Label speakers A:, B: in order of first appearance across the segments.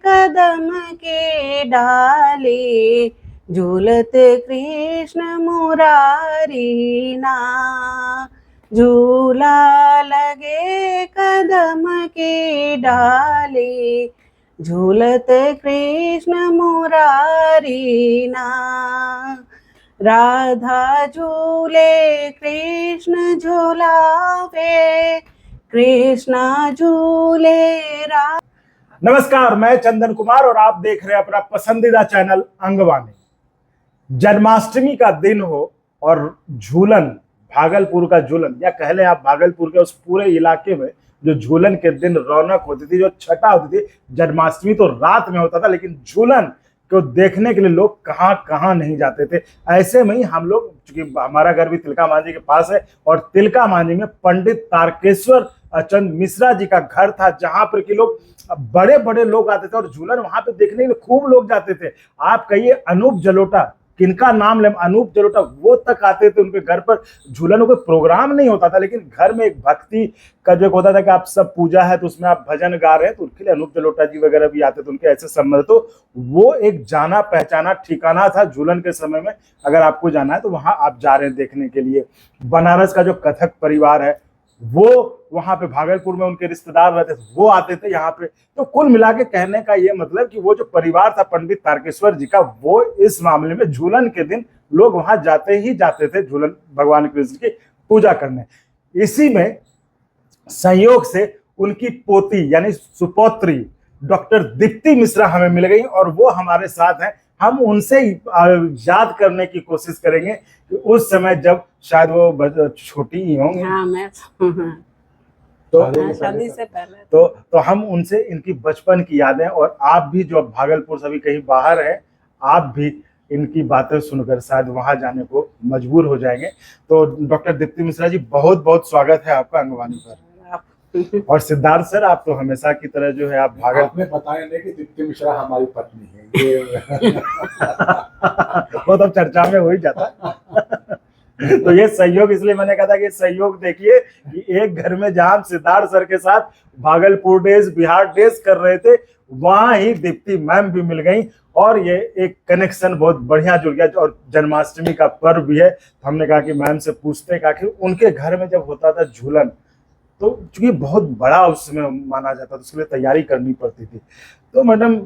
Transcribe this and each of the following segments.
A: कदम के डाले, झूलत कृष्ण मुरारी ना। झूला लगे कदम के डाले, झूलत कृष्ण मुरारी ना। राधा झूले कृष्ण झूलावे, कृष्णा झूले राधा।
B: नमस्कार, मैं चंदन कुमार और आप देख रहे हैं अपना पसंदीदा चैनल अंगवानी। जन्माष्टमी का दिन हो और झूलन, भागलपुर का झूलन, या कह लें आप भागलपुर के उस पूरे इलाके में जो झूलन के दिन रौनक होती थी, जो छठा होती थी। जन्माष्टमी तो रात में होता था, लेकिन झूलन को देखने के लिए लोग कहां कहां नहीं जाते थे। ऐसे में ही हम लोग, चूंकि हमारा घर भी तिलका मांझी के पास है, और तिलका मांझी में पंडित तारकेश्वर चंद मिश्रा जी का घर था, जहां पर कि लोग, बड़े बड़े लोग आते थे और झूलन वहां पे देखने के लिए खूब लोग जाते थे। आप कहिए अनूप जलोटा, किनका नाम ले, अनूप जलोटा, वो तक आते थे उनके घर पर। झूलन कोई प्रोग्राम नहीं होता था, लेकिन घर में एक भक्ति का जो होता था कि आप सब पूजा है तो उसमें आप भजन गा रहे हैं, तो उनके लिए अनूप जलोटा जी वगैरह भी आते थे, उनके ऐसे संबंध। तो वो एक जाना पहचाना ठिकाना था झूलन के समय में। अगर आपको जाना है तो वहां आप जा रहे हैं देखने के लिए। बनारस का जो कथक परिवार है, वो वहां पे भागलपुर में उनके रिश्तेदार रहते थे, वो आते थे यहाँ पे। तो कुल मिला के कहने का ये मतलब कि वो जो परिवार था पंडित तारकेश्वर जी का, वो इस मामले में झूलन के दिन लोग वहां जाते ही जाते थे झूलन भगवान कृष्ण की पूजा करने। इसी में संयोग से उनकी पोती यानी सुपौत्री डॉक्टर दीप्ति मिश्रा हमें मिल गई और वो हमारे साथ हैं। हम उनसे याद करने की कोशिश करेंगे कि उस समय जब शायद वो छोटी ही होंगी।
A: हाँ, मैं
B: तो
A: शादी से पहले
B: तो हम उनसे इनकी बचपन की यादें, और आप भी जो भागलपुर से भी कहीं बाहर हैं, आप भी इनकी बातें सुनकर शायद वहां जाने को मजबूर हो जाएंगे। तो डॉक्टर दीप्ति मिश्रा जी, बहुत बहुत स्वागत है आपका अंगवानी पर। और सिद्धार्थ सर, आप तो हमेशा की तरह जो है आप
C: आपने बताया नहीं कि दीप्ति मिश्रा हमारी पत्नी है, ये
B: वो तो चर्चा में हो ही जाता। तो ये सहयोग, इसलिए मैंने कहा था कि सहयोग देखिए कि एक घर में जहां सिद्धार्थ सर के साथ भागलपुर डेज, बिहार डेज कर रहे थे, वहां ही दीप्ति मैम भी मिल गई और ये एक कनेक्शन बहुत बढ़िया जुड़ गया। और जन्माष्टमी का पर्व भी है, तो हमने कहा कि मैम से पूछते हैं कि उनके घर में जब होता था झूलन, तो चूंकि बहुत बड़ा उस समय माना जाता था, उसके लिए तैयारी करनी पड़ती थी। तो मैडम,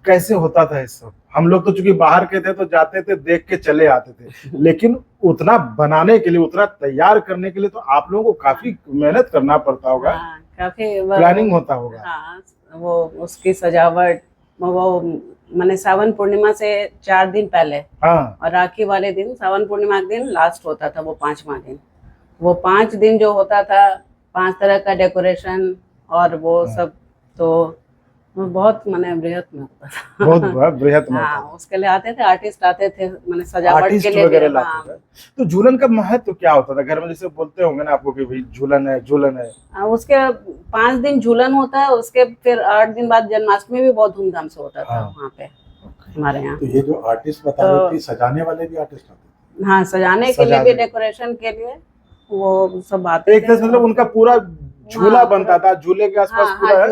B: कैसे होता था ये सब? हम लोग तो चूंकि बाहर के थे तो जाते थे, देख के चले आते थे, लेकिन उतना बनाने के लिए, उतना तैयार करने के लिए तो आप लोगों को काफी मेहनत करना पड़ता होगा।
A: हाँ, काफी
B: प्लानिंग होता होगा।
A: हाँ, वो उसकी सजावट, वो मैंने सावन पूर्णिमा से 4 दिन पहले,
B: हाँ,
A: और राखी वाले दिन, सावन पूर्णिमा के दिन लास्ट होता था, वो 5वां दिन। वो 5 दिन जो होता था, 5 तरह का डेकोरेशन और वो सब, तो बहुत मैंने बृहद में होता था।
B: बहुत बृहद में
A: हाँ,
B: होता था।
A: उसके लिए आते थे आर्टिस्ट, आते थे मैंने सजावट
B: आर्टिस्ट
A: के लिए
B: वगैरह
A: भी।
B: लाते
A: हाँ,
B: थे। तो झूलन का महत्व क्या होता था घर में? जैसे बोलते होंगे ना आपको कि भाई झूलन है, झूलन है।
A: उसके 5 दिन झूलन होता है, उसके फिर 8 दिन बाद जन्माष्टमी भी बहुत धूमधाम से होता था।
B: हाँ।
A: वहाँ पे हमारे यहाँ।
C: तो ये जो आर्टिस्ट बता रही थी, सजाने वाले भी आर्टिस्ट आते थे?
A: हाँ, सजाने के लिए भी, डेकोरेशन के लिए वो सब आते
B: एक तरह से मतलब उनका पूरा झूला बनता था, झूले के आसपास पूरा है।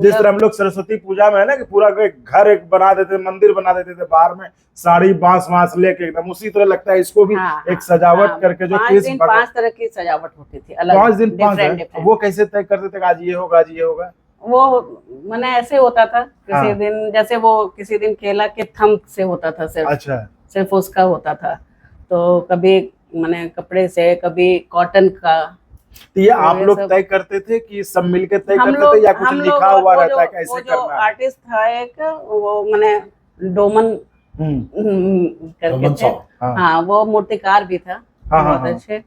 B: जिस तरह हम लोग सरस्वती पूजा में है ना कि पूरा घर एक बना देते, मंदिर बना देते थे, बाहर में साड़ी बांस वांस लेके, एकदम उसी तरह लगता है इसको भी। एक सजावट करके जो
A: 5 तरह की सजावट होती थी अलग,
B: 5 दिन 5 वो कैसे तय करते थे आज ये होगा, आज ये होगा?
A: वो मैंने ऐसे होता था, किसी दिन जैसे वो किसी दिन केला के थम से होता था सिर्फ।
B: अच्छा,
A: सिर्फ उसका होता था। तो कभी मैंने कपड़े से, कभी कॉटन का।
B: तो ये आप लोग तय करते थे कि सब मिलके तय करते थे, या कुछ लिखा हुआ रहता है कैसे करना है?
A: आर्टिस्ट था एक, वो मैंने डोमन करके थे। हाँ, वो मूर्तिकार भी था, बहुत अच्छे।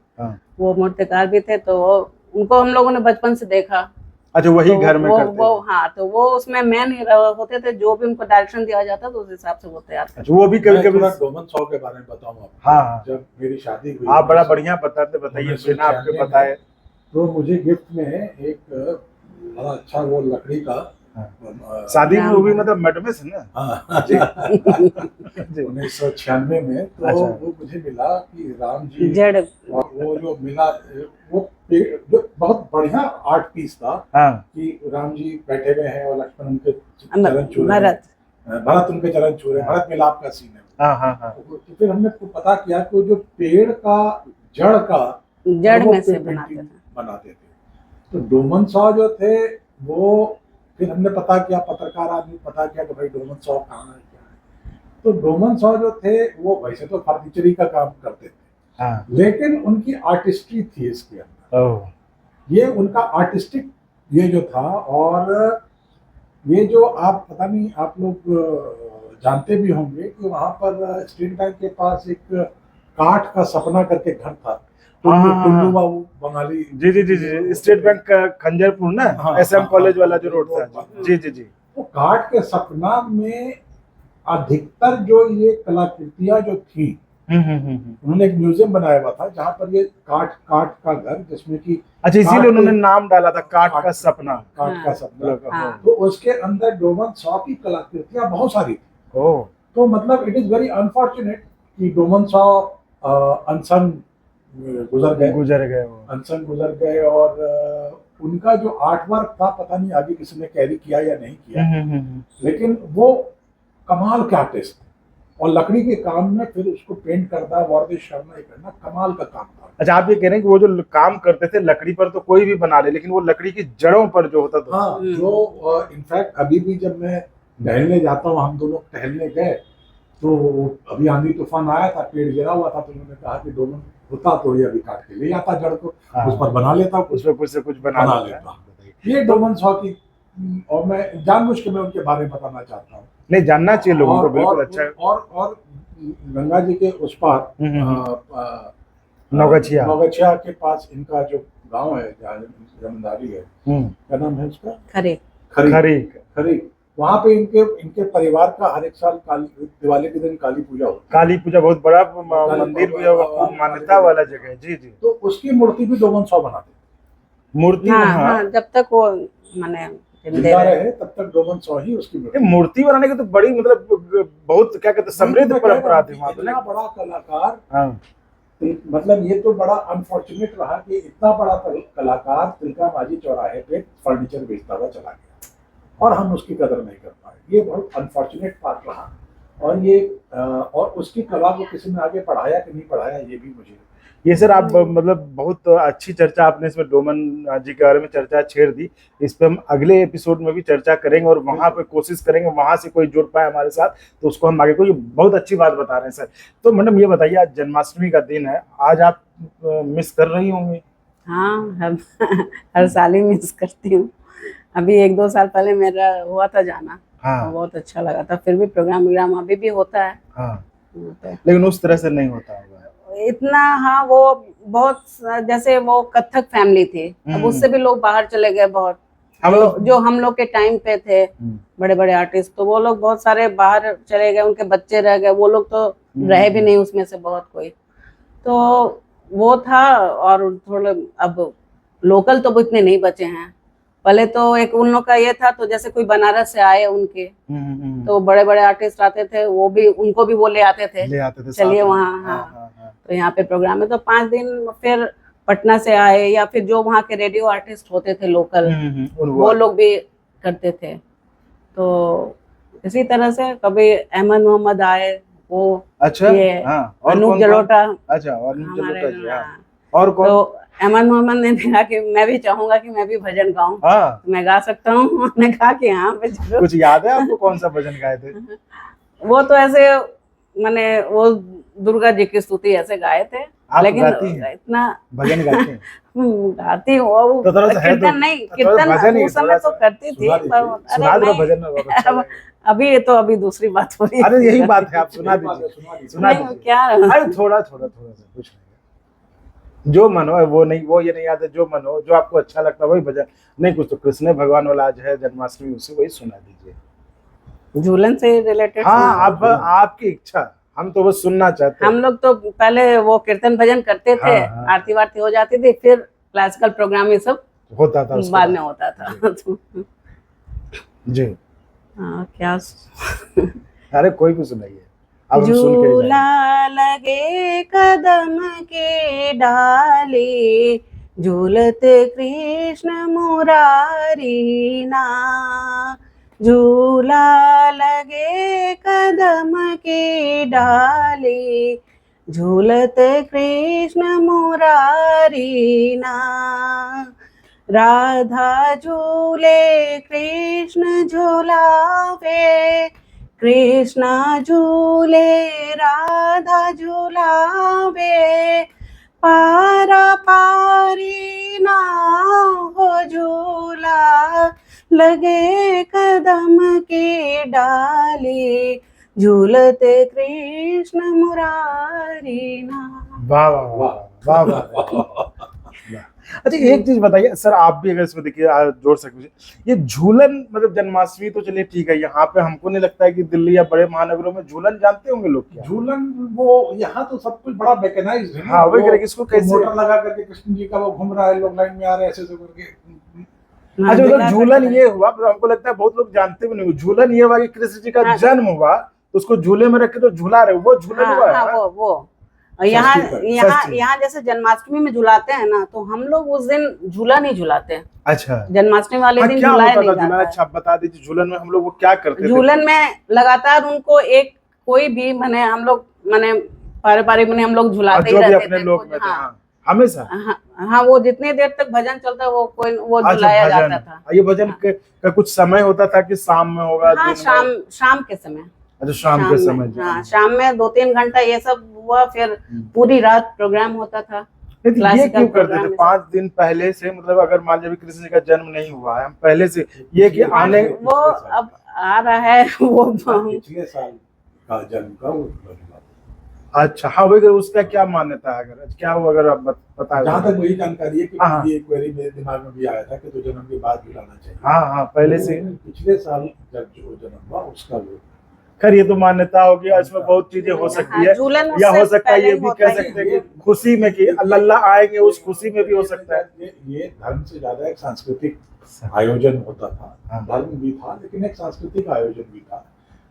A: वो मूर्तिकार भी थे, तो उनको हम लोगों ने बचपन से देखा।
B: अच्छा, वही घर में करते थे?
A: हाँ, तो वो उसमें मेन होते थे, जो भी उनको डायरेक्शन दिया जाता तो उस हिसाब से वो तैयार करते।
B: वो भी कभी कभी
C: डोमन शॉ के बारे में बताऊं आपको।
B: हाँ,
C: जब मेरी शादी हुई,
B: आप बड़ा बढ़िया बताते, बताइए बिना आपके बताए।
C: तो मुझे गिफ्ट में एक बड़ा अच्छा वो लकड़ी का
B: शादी में वो भी मतलब मठ में से ना।
C: हाँ
B: जी।
C: 1996 में तो
B: अच्छा।
C: वो मुझे मिला कि राम जी
A: जड़
C: और वो जो मिला वो जो बहुत बढ़िया आर्ट पीस था
B: हाँ
C: कि राम जी बैठे हुए हैं और लक्ष्मण उनके चरण छू रहे हैं,
A: भरत
C: भरत उनके चरण छू रहे हैं, भरत मिलाप का सीन है।
B: हाँ
C: तो फिर हमने पता किया कि वो जो पेड़ का जड़ का
A: जड़
C: वो
A: में से
C: पेंटिंग
A: बनाते थे।
C: बनाते थे। तो डोमन सॉ जो थे वो फिर हमने पता किया, पत्रकार आदमी पता किया कि भाई डोमन सॉ कहाँ है क्या है। तो डोमन सॉ जो थे वो वैसे तो फर्नीचरी का काम करते थे,
B: हाँ।
C: लेकिन उनकी आर्टिस्ट्री थी इसके अंदर।
B: ओह।
C: ये उनका आर्टिस्टिक ये जो था, और ये जो आप पता नहीं आप लोग जानते भी होंगे कि वहां पर स्टेट बैंक के पास एक काठ का सपना करके घर था। टुल्लू बाबू बंगाली।
B: जी जी जी जी, स्टेट बैंक का खंजरपुर ना,
C: हाँ,
B: एसएम
C: हाँ,
B: कॉलेज वाला
C: हाँ,
B: जो रोड था। जी जी जी।
C: वो काठ के सपना में अधिकतर जो ये कलाकृतियां जो थी, उन्होंने एक म्यूजियम बनाया हुआ था जहाँ पर ये काठ का घर, जिसमें कि
B: अच्छा, इसीलिए उन्होंने नाम डाला था काठ का सपना।
C: काठ का सपना।
A: हाँ।
C: तो उसके अंदर डोमन सॉ की कलाकृतियां बहुत सारी थी।
B: ओह।
C: तो मतलब इट इज वेरी अनफॉर्चुनेट कि डोमन सॉ अनसन गुजर गए
B: वो।
C: अनसन गुजर गए, और उनका जो आर्ट वर्क था पता नहीं आगे किसी ने कैरी किया या नहीं किया, लेकिन वो कमाल के आर्टिस्ट थे। और लकड़ी के काम में फिर उसको पेंट करना, वारदेश शर्मा ये करना कमाल का काम था।
B: अच्छा, आप ये कह रहे हैं कि वो जो काम करते थे लकड़ी पर तो कोई भी बना ले, लेकिन वो लकड़ी की जड़ों पर जो होता था।
C: हाँ, जो इनफैक्ट अभी भी जब मैं टहलने जाता हूँ, हम दोनों टहलने गए तो अभी आंधी तूफान आया था, पेड़ गिरा हुआ था, तो उन्होंने कहा कि डोमन होता तो ये अभी काट के ले आता जड़ को, उस पर बना लेता,
B: उस पर कुछ से कुछ बना लेता।
C: ये डोमन सॉ की, और मैं जानबूझ के मैं उनके बारे में बताना चाहता हूँ।
B: नहीं, जानना चाहिए लोगों को, बिल्कुल अच्छा है।
C: और गंगा जी के उस पार नौगछिया के पास इनका जो गांव है जहाँ जमींदारी है, क्या नाम है उसका? खरीक। वहाँ पे इनके परिवार का हर एक साल दिवाली के दिन काली पूजा होती है।
B: काली पूजा बहुत बड़ा मंदिर भी है, खूब मान्यता वाला जगह है। जी जी।
C: तो उसकी मूर्ति भी डोमन सॉ बनाते।
B: मूर्ति
A: हाँ, जब तक वो माने
C: जिंदा रहे तब तक डोमन सॉ ही उसकी
B: मूर्ति बनाने की तो बड़ी मतलब बहुत क्या कहते हैं समृद्ध परंपरा थी वहाँ पे।
C: इतना बड़ा कलाकार, मतलब ये तो बड़ा अनफॉर्चुनेट रहा कि इतना बड़ा कलाकार तिलका मांझी चौराहे पे फर्नीचर बेचता हुआ चला गया और हम उसकी कदर नहीं कर पाए। ये बहुत अनफॉर्चुनेट बात रहा। और ये और उसकी कला को किसी ने आगे पढ़ाया कि नहीं पढ़ाया, ये भी मुझे
B: ये सर आप मतलब बहुत अच्छी चर्चा आपने इसमें डोमन जी के बारे में चर्चा छेड़ दी। इस पे हम अगले एपिसोड में भी चर्चा करेंगे और वहां पे कोशिश करेंगे वहां से कोई जुड़ पाए हमारे साथ तो उसको हम आगे कोई बहुत अच्छी बात बता रहे हैं सर। तो मैडम ये बताइए, आज जन्माष्टमी का दिन है, आज आप मिस कर रही होंगी?
A: हाँ, हर साल ही मिस करती हूँ। अभी 1-2 साल पहले मेरा हुआ था जाना।
B: हाँ।
A: बहुत अच्छा लगा था। फिर भी प्रोग्राम अभी भी होता है।
B: हाँ। लेकिन उस तरह से नहीं होता होगा
A: इतना। हाँ, वो बहुत जैसे वो कथक फैमिली थी, अब उससे भी लोग बाहर चले गए बहुत। जो हम लोग के टाइम पे थे बड़े बड़े आर्टिस्ट, तो वो लोग बहुत सारे बाहर चले गए, उनके बच्चे रह गए, वो लोग तो रहे भी नहीं उसमें से बहुत कोई। तो वो था। और थोड़े अब लोकल तो इतने नहीं बचे हैं। पहले तो एक उन लोग का ये था, तो जैसे कोई बनारस से आए उनके, तो बड़े बड़े आर्टिस्ट आते थे, वो भी उनको भी वो ले आते थे चलिए वहाँ। हाँ, तो यहाँ पे प्रोग्राम है तो 5 दिन फिर पटना से आए, या फिर जो वहाँ के रेडियो आर्टिस्ट होते थे लोकल, वो लोग भी करते थे। तो इसी तरह से कभी अहमद मोहम्मद आए, वो
B: अच्छा,
A: ये अनूप जलोटा।
B: अच्छा,
A: हमारे
B: और कौन?
A: तो अहमद मोहम्मद ने कहा कि मैं भी चाहूंगा कि मैं भी भजन गाऊं। तो मैं गा सकता हूँ। उन्होंने कहा कि हाँ।
B: कुछ याद है आपको कौन सा भजन गाए थे?
A: वो तो ऐसे माने वो दुर्गा जी की स्तुति ऐसे गाए थे। लेकिन इतना
B: भजन गाती हैं?
A: गाती हूँ, कीर्तन नहीं, कीर्तन उस समय तो करती थी। अभी तो अभी दूसरी बात हो रही है।
B: अरे यही बात है, आप सुना दीजिए
A: क्या।
B: अरे थोड़ा सा कुछ जो मन हो, वो नहीं, वो ये नहीं याद है, जो मन हो, जो आपको अच्छा लगता है वही भजन। नहीं कुछ तो कृष्ण भगवान वाला आज है जन्माष्टमी, उसे वही सुना दीजिए।
A: झूलन से रिलेटेड?
B: हाँ, अब आपकी इच्छा, हम तो बस सुनना चाहते हैं।
A: हम लोग तो पहले वो कीर्तन भजन करते थे। हाँ। आरती वारती हो जाती थी, फिर क्लासिकल प्रोग्राम ये सब
B: होता था,
A: बाद में होता था।
B: जी।
A: क्या
B: अरे कोई भी सुनाइए, अब हम सुन के ही जाएंगे।
A: झूला लगे कदम के डाले, झूलते कृष्ण मुरारी ना। झूला लगे कदम के डाले, झूलते कृष्ण मुरारी ना। राधा झूले कृष्ण झूलावे, कृष्ण झूले राधा झूलावे। पारा पारी ना हो झूला, लगे कदम के डाले, झूलते कृष्ण मुरारी ना।
B: वाह वाह वाह वाह वाह। अच्छा एक चीज बताइए सर, आप भी अगर इसमें देखिए जोड़ सकते, ये झूलन मतलब जन्माष्टमी तो चलिए ठीक है, यहाँ पे हमको नहीं लगता है कि दिल्ली या बड़े महानगरों में झूलन जानते होंगे लोग क्या?
C: झूलन वो यहाँ तो सब कुछ बड़ा मैकेनाइज्ड है।
B: हाँ वही करेंगे, इसको कैसे
C: मोटर लगा करके कृष्ण जी का वो घूम रहा है, लोग लाइन में आ रहे हैं ऐसे करके।
B: अच्छा मतलब झूलन ये हुआ, मतलब हमको लगता है बहुत लोग जानते भी नहीं, झूलन ये हुआ कि कृष्ण जी का जन्म हुआ तो उसको झूले में रख के तो झूला रहे, वो झूलन हुआ है।
A: वो यहाँ यहाँ जैसे जन्माष्टमी में झुलाते हैं ना, तो हम लोग उस दिन झूला नहीं झुलाते हैं।
B: अच्छा,
A: जन्माष्टमी वाले दिन
B: क्या
A: झुलाया
B: होता
A: नहीं
B: था झूलन?
A: जाता।
B: अच्छा आप बता दीजिए, झूलन में हम लोग वो क्या करते थे?
A: झूलन में लगातार उनको एक कोई भी माने हम लोग माने पारिवारिक में हम लोग झुलाते ही रहते थे।
B: अपने लोग में थे, हमेशा।
A: हाँ वो जितने देर तक भजन चलता है वो झुलाया जाता था।
B: ये भजन का कुछ समय होता था कि शाम में होगा?
A: हाँ शाम के समय।
B: अच्छा शाम के समय।
A: हाँ शाम में 2-3 घंटा ये सब हुआ, फिर पूरी रात प्रोग्राम होता था।
B: ये क्यों करते थे 5 दिन पहले से? मतलब अगर मान लीजिए कृष्ण जी का जन्म नहीं हुआ है, हम पहले से ये कि आने
A: वो अब आ रहा है वो
C: पिछले साल का जन्म का वो।
B: अच्छा हाँ वही, उसका क्या मान्यता है? अगर क्या हो, अगर आप बता।
C: जहाँ तक वही जानकारी है कि ये क्वेरी मेरे दिमाग में भी आया था कि तो जन्म के बाद झुलाना चाहिए।
B: हाँ पहले से
C: पिछले साल जब जो जन्म हुआ उसका वो।
B: खैर ये तो मान्यता होगी, इसमें बहुत चीजें हो सकती है, या हो सकता है ये भी कह सकते हैं कि खुशी में कि अल्लाह आएंगे उस खुशी में भी हो सकता है।
C: ये धर्म से ज्यादा एक सांस्कृतिक आयोजन होता था। धर्म भी था लेकिन एक सांस्कृतिक आयोजन भी था,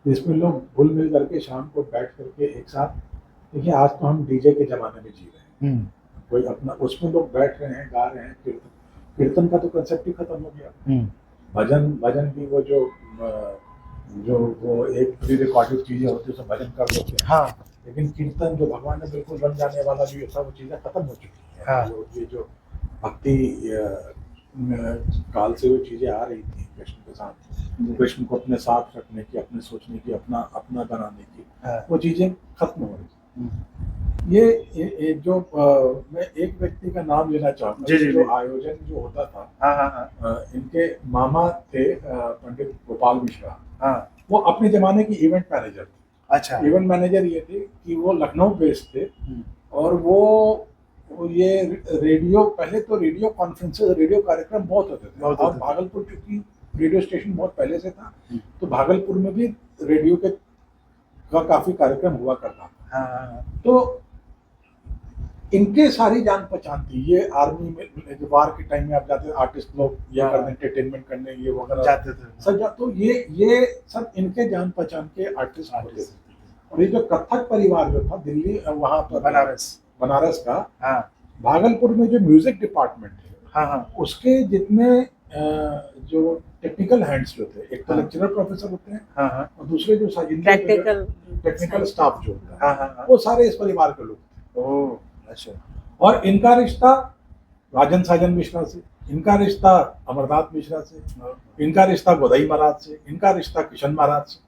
C: जिसमें लोग घुल मिल करके शाम को बैठ करके एक साथ। देखिए आज तो हम डीजे के जमाने में जी रहे हैं, कोई अपना उसमें लोग बैठ रहे हैं, गा रहे हैं। कीर्तन का तो कंसेप्ट ही खत्म हो गया। भजन भी वो जो वो एक प्री रिकॉर्डेड चीजें होती है, भजन कर लेते हैं। हाँ लेकिन कीर्तन जो भगवान ने बिल्कुल बन जाने वाला जो था, वो चीजें खत्म हो चुकी है। हाँ। ये जो भक्ति काल से वो चीजें आ रही थी कृष्ण के साथ, कृष्ण को अपने साथ रखने की, अपने सोचने की, अपना बनाने की, वो चीजें खत्म हो रही थी। ये जो मैं एक व्यक्ति का नाम लेना चाहूंगा, जो आयोजन जो होता था। इनके मामा थे पंडित गोपाल मिश्रा। वो अपने जमाने की इवेंट मैनेजर थे। अच्छा, इवेंट मैनेजर ये थे कि वो लखनऊ बेस्ड थे, और वो ये रेडियो, पहले तो रेडियो कॉन्फ्रेंसेस, रेडियो कार्यक्रम बहुत होते थे। और भागलपुर चूंकि रेडियो स्टेशन बहुत पहले से था, तो भागलपुर में भी रेडियो का काफी कार्यक्रम हुआ करता था। तो इनके सारी जान पहचान थी। ये आर्मी में जो वार के टाइम में आप जाते थे, आर्टिस्ट लोग ये करने, एंटरटेनमेंट करने ये वगैरह जाते थे सब। तो ये सब इनके जान पहचान के आर्टिस्ट होते थे। और ये जो कथक परिवार जो था दिल्ली, वहाँ पर बनारस का, भागलपुर में जो म्यूजिक डिपार्टमेंट है, उसके जितने जो टेक्निकल हैंड्स जो थे, एक तो लेक्चरर प्रोफेसर होते हैं, और दूसरे जो टेक्निकल स्टाफ जो होता है, वो सारे इस परिवार के लोग थे। अच्छा। और इनका रिश्ता राजन साजन मिश्रा से, इनका रिश्ता अमरनाथ मिश्रा से, इनका रिश्ता गोदई महाराज से, इनका रिश्ता किशन महाराज से।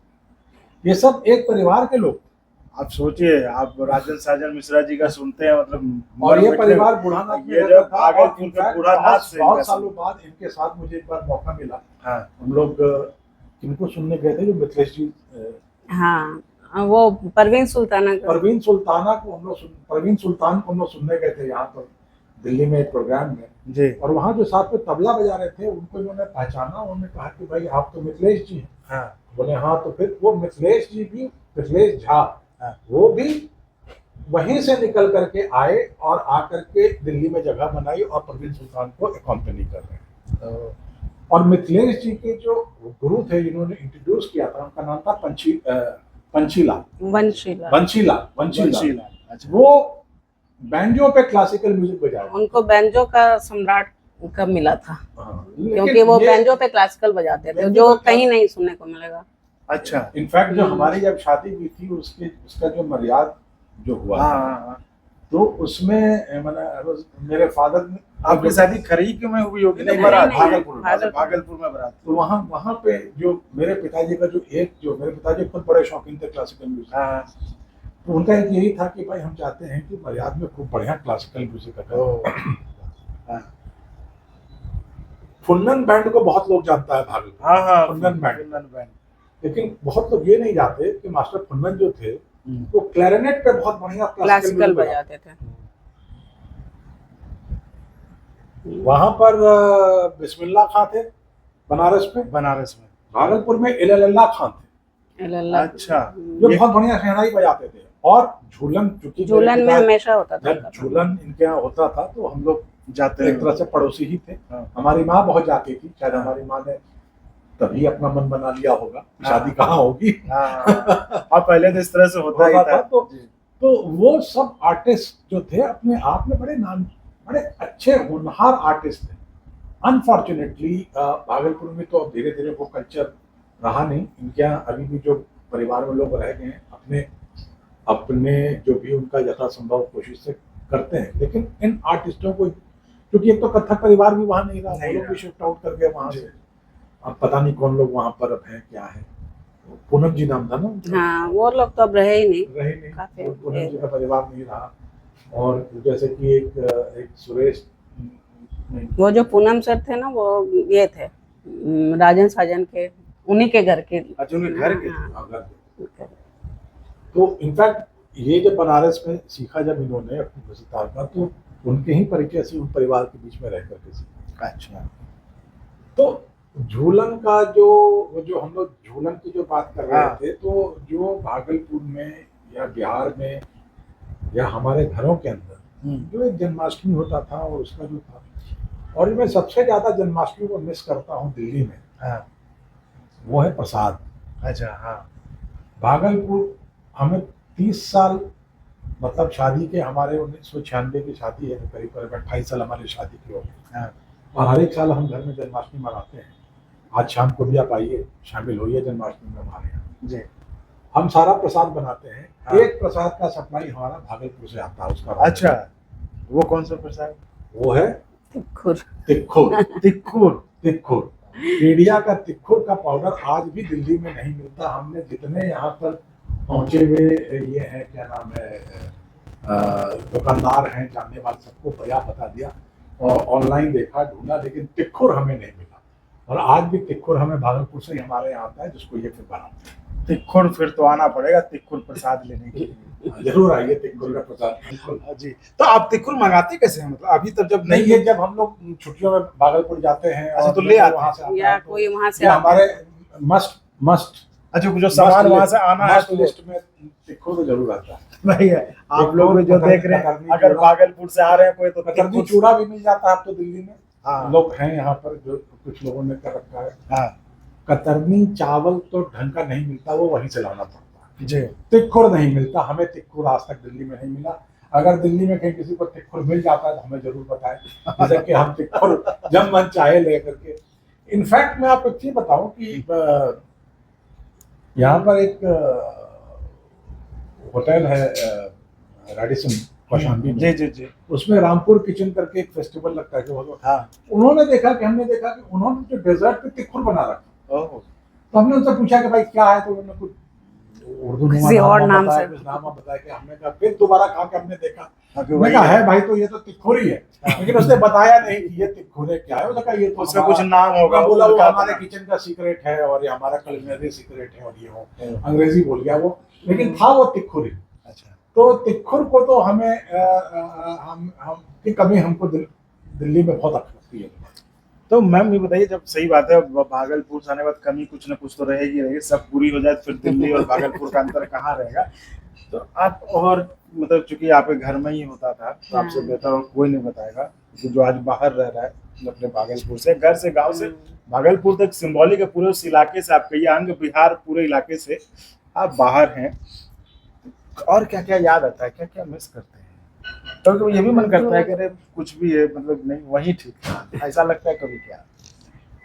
C: ये सब एक परिवार के लोग। आप सोचिए, आप राजन साजन मिश्रा जी का सुनते हैं, मतलब और ये परिवार बुढ़ानाथ में रहता था। बहुत सालों बाद इनके साथ मुझे एक बार मौका मिला। हम लोग किनको सुनने गए थे, जो मिथिलेश जी,
A: वो परवीन सुल्तान को हम लोग सुनने गए थे यहाँ पर दिल्ली में एक प्रोग्राम में जी। और वहाँ जो साथ में तबला बजा रहे थे, उनको इन्होंने पहचाना। उन्होंने कहा कि भाई आप तो मिथिलेश जी हैं। बोले हाँ। तो फिर वो मिथिलेश जी भी, मिथिलेश झा, वो भी वहीं से निकल करके आए और आकर के दिल्ली में जगह बनाई और परवीन सुल्तान को अकॉम्पनी कर रहे हैं।
C: और मिथिलेश जी के जो गुरु थे जिन्होंने इंट्रोड्यूस किया था, उनका नाम था पंचीलाल।
B: अच्छा।
C: वो बैंजो पे क्लासिकल म्यूजिक बजाया।
A: उनको बैंजो का सम्राट का मिला था,
C: लेकिन
A: क्योंकि वो
C: ये-
A: बैंजो पे क्लासिकल बजाते थे,
C: बैंजो
A: जो
C: का
A: कहीं नहीं सुनने को मिलेगा।
B: अच्छा।
C: इनफैक्ट जो हमारी जब शादी हुई थी उसका जो मर्याद जो हुआ था,
B: हाँ।
C: तो उसमें मेरे फादर ने,
B: आपकी शादी खरीक में हुई होगी?
C: नहीं,
B: बारात
C: भागलपुर।
B: भागलपुर में बारात।
C: तो वहाँ पे जो मेरे पिताजी का जो मेरे पिताजी खुद बड़े शौकीन थे क्लासिकल म्यूजिक,
B: हाँ।
C: तो उनका एक यही था कि भाई हम चाहते हैं कि मर्याद में खूब बढ़िया क्लासिकल म्यूजिक का। फुन्नन बैंड को बहुत लोग जानता है भागलपुर।
B: हाँ,
C: फुन्नन बैंड। लेकिन बहुत लोग ये नहीं जानते कि मास्टर फुन्नन जो थे वो क्लैरिनेट पे बहुत बढ़िया
A: क्लासिकल बजाते थे।
C: वहां पर बिस्मिल्लाह खां थे बनारस में। भागलपुर में इल्लाह खान थे।
B: अच्छा।
C: जो बहुत बढ़िया शहनाई बजाते थे। और झूलन, चूंकि
A: झूलन में हमेशा होता था।
C: जब झूलन इनके यहाँ होता था तो हम लोग
B: जाते
C: एक तरह से पड़ोसी ही थे। हमारी माँ बहुत जाती थी, शायद हमारी माँ ने तभी अपना मन बना लिया होगा, शादी कहाँ होगी।
B: और पहले तो इस तरह से होता ही था।
C: तो वो सब आर्टिस्ट जो थे अपने आप में बड़े अच्छे होनहार आर्टिस्ट थे। अनफॉर्चुनेटली भागलपुर में तो धीरे धीरे वो कल्चर रहा नहीं। इनके यहाँ अभी भी जो परिवार में लोग रह गए हैं अपने जो भी उनका यथासंभव कोशिश से करते हैं, लेकिन इन आर्टिस्टों को, क्योंकि एक तो कथक परिवार भी वहाँ नहीं रहा, वो लोग भी शिफ्ट आउट कर गए वहाँ से। अब पता नहीं कौन लोग वहाँ पर अब हैं, क्या है। पूनम जी नाम था ना?
A: हाँ, वो लोग तो अब रहे ही नहीं।
C: पूनम जी का परिवार नहीं रहा। और जैसे कि एक सुरेश,
A: वो जो पूनम सर थे ना, वो ये थे राजन साजन के, उन्हीं के घर के।
B: अच्छा, उनके घर के।
C: हाँ। तो इनफैक्ट ये जब बनारस में सीखा, जब इन्होंने अपनी सितार का, तो उनके ही परिचय से उन परिवार के बीच में रह करके सीखा।
B: अच्छा।
C: तो झूलन का जो हम लोग झूलन की जो बात कर रहे थे, तो जो भागलपुर में या बिहार में या हमारे घरों के अंदर जो एक जन्माष्टमी होता था, और उसका जो था, और मैं सबसे ज्यादा जन्माष्टमी को मिस करता हूँ दिल्ली में, वो है प्रसाद।
B: अच्छा। हाँ।
C: भागलपुर हमें 30 साल, मतलब शादी के, हमारे 1996 की शादी है, करीब 28 साल हमारी शादी की हो गई। और हर एक साल हम घर में जन्माष्टमी मनाते हैं। आज शाम को भी आप आइए, शामिल होइए जन्माष्टमी में हमारे यहाँ जी। हम सारा प्रसाद बनाते हैं। एक प्रसाद का सप्लाई हमारा भागलपुर से आता है उसका।
B: अच्छा, वो कौन सा प्रसाद?
C: वो है
A: तिक्खुर।
C: इंडिया का तिक्खुर का पाउडर आज भी दिल्ली में नहीं मिलता। हमने जितने यहाँ पर पहुंचे हुए ये है, क्या नाम है, दुकानदार हैं, जानने वाले, सबको पता दिया और ऑनलाइन देखा, ढूंढा, लेकिन तिक्खुर हमें नहीं मिला। और आज भी तिक्खुर हमें भागलपुर से ही हमारे यहाँ आता है, जिसको ये फिर बनाते हैं।
B: तिक्खुर फिर तो आना पड़ेगा तिक्खुर प्रसाद लेने के लिए।
C: जरूर आइए तिक्खुर का प्रसाद
B: जी। तो आप तिक्खुर मंगाते कैसे हैं? मतलब अभी तक जब
C: नहीं है, जब हम लोग छुट्टियों में भागलपुर जाते हैं,
B: अच्छा, तो ले आते
C: वहाँ से
A: या कोई वहाँ से
C: हमारे मस्ट
B: अच्छा, जो सामान वहाँ से आना है तो
C: लिस्ट में तिक्खुर तो जरूर आता है।
B: नहीं है। आप लोग जो देख रहे हैं, अगर भागलपुर से आ रहे हैं कोई, तो
C: कतरनी चूड़ा भी मिल जाता है अब तो दिल्ली में। लोग हैं यहाँ पर, जो कुछ लोगों ने कर रखा है। कतरनी चावल तो ढंग का नहीं मिलता, वो वहीं से लाना पड़ता है जी। तिक्खुर नहीं मिलता, हमें तिक्खुर आज तक दिल्ली में नहीं मिला। अगर दिल्ली में कहीं किसी को तिक्खुर मिल जाता है तो हमें जरूर बताएं, जैसे कि हम तिक्खुर जब मन चाहे ले करके। इनफैक्ट मैं आपको एक चीज बताऊं कि यहाँ पर एक होटल है रेडिसन कौशाम्बी में,
B: जी।
C: उसमें रामपुर किचन करके एक फेस्टिवल लगता है जो उन्होंने देखा कि हमने देखा कि उन्होंने जो डेजर्ट पे तिक्खुर बना रखा। तो हमने उनसे पूछा कि भाई क्या है, तो उन्होंने कुछ उर्दू नाम बताया कि हमने कहा, फिर दोबारा खा के हमने देखा, मैंने कहा है भाई तो ये तो तिक्खुर ही है। लेकिन उसने बताया नहीं कि ये तिक्खुर है, क्या है। उसने कहा ये तो
B: उसका कुछ नाम होगा।
C: बोला वो हमारे किचन का सीक्रेट है और ये हमारा कुलिनरी सीक्रेट है, और ये हो अंग्रेजी बोल गया वो, लेकिन था वो तिक्खुर ही। अच्छा, तो तिक्खुर को तो हमें हम की कमी हमको दिल्ली में बहुत लगती है।
B: तो मैम ये बताइए, जब सही बात है भागलपुर से आने के बाद कमी कुछ न कुछ तो रहेगी, सब पूरी हो जाए फिर दिल्ली और भागलपुर का अंतर कहाँ रहेगा। तो आप, और मतलब चूंकि आपके घर में ही होता था, तो आपसे बेहतर और कोई नहीं बताएगा, जो आज बाहर रह रहा है, अपने भागलपुर से, घर से, गांव से भागलपुर तक सिंबॉलिक है, पूरे उस इलाके से आपका ये अंग बिहार, पूरे इलाके से आप बाहर हैं। और क्या क्या याद आता है, क्या क्या मिस करते हैं? तो ये भी मन करता है कि अरे कुछ भी है, मतलब नहीं वही ठीक था, ऐसा लगता है कभी? क्या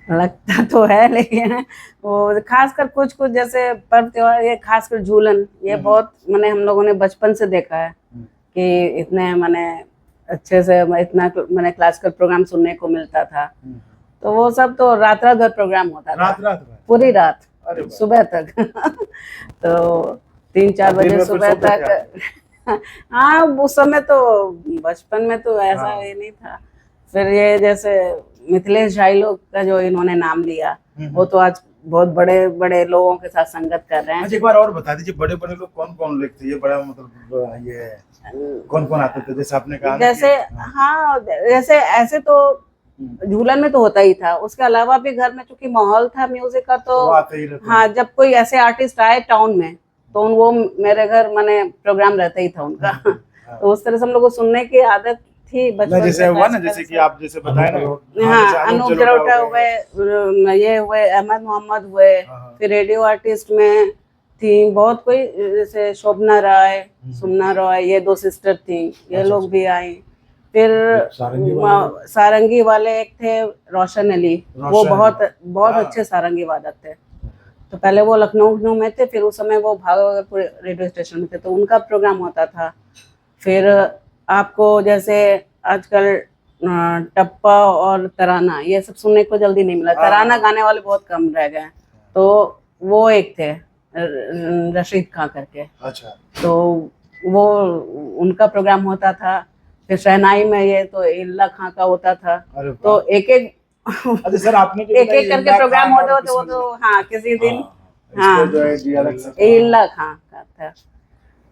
A: लगता तो है, लेकिन वो खासकर कुछ कुछ जैसे पर्व त्योहार, ये खासकर झूलन, ये बहुत मैंने हम लोगों ने बचपन से देखा है कि इतने मैंने अच्छे से इतना मैंने क्लासिकल प्रोग्राम सुनने को मिलता था। तो वो सब तो रात रात भर प्रोग्राम होता था,
B: रात भर?
A: पूरी रात,
B: अरे
A: सुबह तक तो 3-4 बजे सुबह तक। हाँ, उस समय तो बचपन में तो ऐसा ये नहीं था। फिर ये जैसे मिथिलेश झाई लोग का जो इन्होंने नाम लिया, वो तो आज बहुत बड़े बड़े लोगों के साथ संगत कर रहे हैं।
B: एक बार और बता दीजिए, बड़े बड़े लोग कौन कौन लिखते? ये बड़ा मतलब ये कौन कौन आते थे, जैसे आपने कहा?
A: जैसे हाँ, जैसे ऐसे तो झूलन में तो होता ही था, उसके अलावा भी घर में चूंकि माहौल था म्यूजिक का, तो
B: आते ही रहते।
A: हाँ, जब कोई ऐसे आर्टिस्ट आए टाउन में तो वो मेरे घर माने प्रोग्राम रहता ही था उनका। तो उस तरह से हम लोग को सुनने की आदत थी बचपन से।
B: जैसे हुआ ना, जैसे कि आप जैसे बताए ना,
A: हाँ, अनूप जलोटा हुए, ये हुए, अहमद मोहम्मद हुए, फिर रेडियो आर्टिस्ट में थी बहुत कोई, जैसे शोभना राय, सुमना रॉय, ये 2 सिस्टर थी, ये लोग भी आई। फिर सारंगी वाले एक थे रोशन अली, वो बहुत अच्छे सारंगी वादक थे। तो पहले वो लखनऊ में थे, फिर उस समय वो भागलपुर रेडियो स्टेशन में थे, तो उनका प्रोग्राम होता था। फिर आपको जैसे आजकल टप्पा और तराना, ये सब सुनने को जल्दी नहीं मिला, तराना गाने वाले बहुत कम रह गए। तो वो एक थे रशीद खां करके।
B: अच्छा।
A: तो वो उनका प्रोग्राम होता था। फिर शहनाई में ये तो इल्ला खां का होता था। तो एक एक
B: अच्छा सर, आपने
A: एक एक करके प्रोग्राम होते वो तो हाँ, किसी दिन हाँ इल्ला खां का था।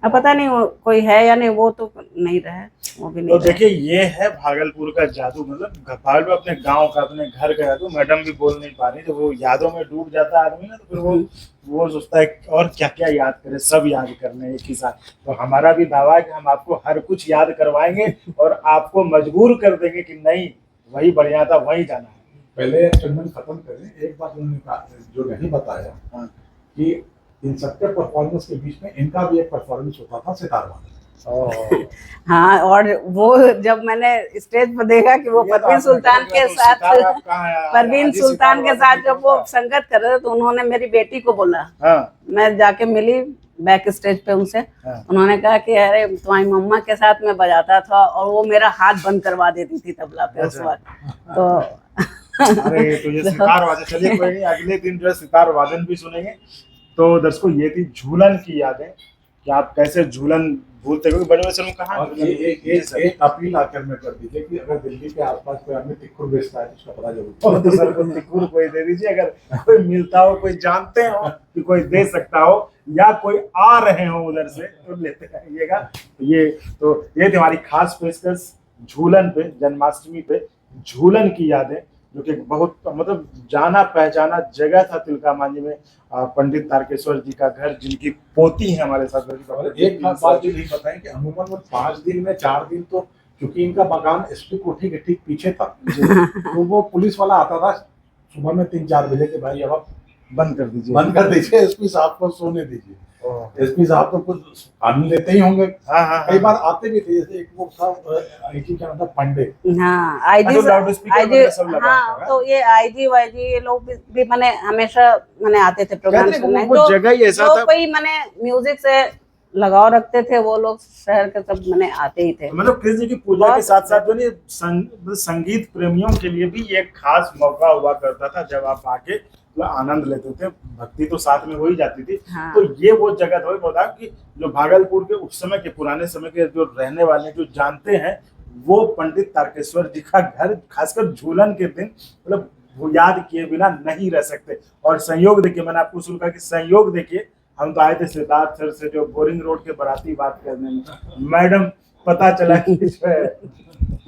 A: अब पता नहीं वो कोई है या नहीं, वो तो नहीं रहे, वो भी नहीं।
B: तो देखिए, ये है भागलपुर का जादू, मतलब भागलपुर अपने गांव का, अपने घर का जादू। मैडम भी बोल नहीं पा रही, तो वो यादों में डूब जाता है आदमी ना, तो फिर वो सोचता है और क्या क्या याद करे, सब याद करने एक ही साथ। तो हमारा भी दावा है कि हम आपको हर कुछ याद करवाएंगे और आपको मजबूर कर देंगे कि नहीं, वही बढ़िया था, वही जाना है।
C: पहले चंदन खत्म करें, एक बात उन्होंने जो नहीं बताया कि इन सबके परफॉर्मेंस के बीच में इनका भी एक परफॉर्मेंस होता था सितार वादन।
A: हाँ, और वो जब मैंने स्टेज पर देखा कि वो परवीन सुल्तान के साथ जब वो संगत कर रहे थे, तो उन्होंने मेरी बेटी को बोला, मैं जाके मिली बैक स्टेज पे उनसे, उन्होंने कहा कि अरे तुम्हारी मम्मा के साथ मैं बजाता था और वो मेरा हाथ बंद करवा देती थी तबला पे उस वक्त। तो
B: अरे तो ये सितार वादन, चलिए कोई नहीं, अगले दिन जो है सितार वादन भी सुनेंगे। तो दर्शकों, ये थी झूलन की यादें कि आप कैसे झूलन भूलते, क्योंकि बड़े बच्चों में कहा।
C: एक अपील आकर में कर दीजिए कि अगर दिल्ली के आसपास कोई आदमी तिक्कुर बेचता है, उसका पता जरूर
B: तो सर को तिक्कुर कोई दे दीजिए, अगर कोई मिलता हो, कोई जानते हो कि कोई दे सकता हो, या कोई आ रहे हो उधर से, तो लेते आइएगा। ये थी हमारी खास पेशकश झूलन पे, जन्माष्टमी पे झूलन की यादें, जो कि बहुत मतलब जाना पहचाना जगह था तिलका मांझी में। पंडित तारकेश्वर जी का घर, जिनकी पोती है हमारे साथ।
C: एक बात ये नहीं बताएं कि अमूमन वो 5 दिन में 4 दिन तो, क्योंकि इनका मकान एसपी कोठी के ठीक पीछे था, तो वो पुलिस वाला आता था सुबह में 3-4 बजे के, भाई अब
B: बंद कर दीजिए,
C: एसपी साहब को सोने दीजिए। एसपी साहब तो कुछ कानून लेते ही होंगे। कई बार आते भी थे, जैसे एक वो था, क्या नाम था, पांडे।
A: हाँ, आईजी। हाँ, तो ये आईजी वाईजी ये लोग भी मैंने हमेशा मैंने आते थे प्रोग्राम सुनने। जो कोई मैंने म्यूजिक से लगाव रखते थे, वो लोग शहर के सब मैंने आते ही थे।
B: मतलब कृष्ण जी की पूजा के साथ साथ जो संगीत प्रेमियों के लिए भी एक खास मौका हुआ करता था, जब आप आके आनंद लेते थे। भक्ति तो साथ में हो ही जाती थी। हाँ। तो ये वो जगह था, बता कि जो भागलपुर के उस समय के, पुराने समय के जो रहने वाले जो जानते हैं, वो पंडित तारकेश्वर जी का घर, खासकर झूलन के दिन, मतलब वो याद किए बिना नहीं रह सकते। और संयोग देखिए, मैंने आपको शुरू कहा कि संयोग देखिए, हम तो आए थे सिद्धार्थ सर से जो बोरिंग रोड के बराती बात करने में, मैडम पता चला कि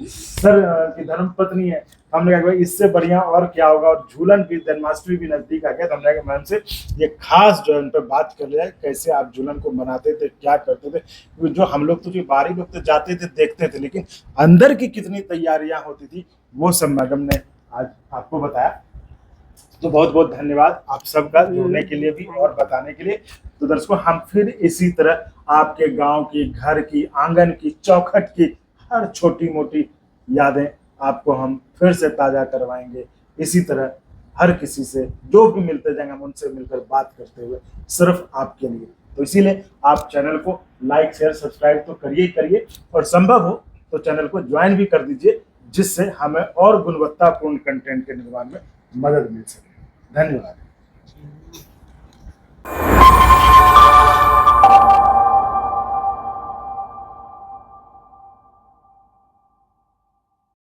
B: सर की धर्मपत्नी है। हमने कहा भाई इससे बढ़िया और क्या होगा, और झूलन भी, जन्माष्टमी भी नजदीक आ गया, तो हमने कहा मैम से ये खास जो है उन पर बात कर लिया कैसे आप झूलन को मनाते थे, क्या करते थे। क्योंकि जो हम लोग तो जो बाहरी लोग तो जाते थे देखते थे, लेकिन अंदर की कितनी तैयारियां होती थी वो सब मैडम ने आज आपको बताया। तो बहुत बहुत धन्यवाद आप सबका जुड़ने के लिए भी और बताने के लिए। तो दर्शकों हम फिर इसी तरह आपके गांव की, घर की, आंगन की, चौखट की हर छोटी मोटी यादें आपको हम फिर से ताजा करवाएंगे। इसी तरह हर किसी से जो भी मिलते जाएंगे हम उनसे मिलकर बात करते हुए सिर्फ आपके लिए। तो इसीलिए आप चैनल को लाइक शेयर सब्सक्राइब तो करिए करिए, और संभव हो तो चैनल को ज्वाइन भी कर दीजिए, जिससे हमें और गुणवत्तापूर्ण कंटेंट के निर्माण में मदद मिल सके। धन्यवाद।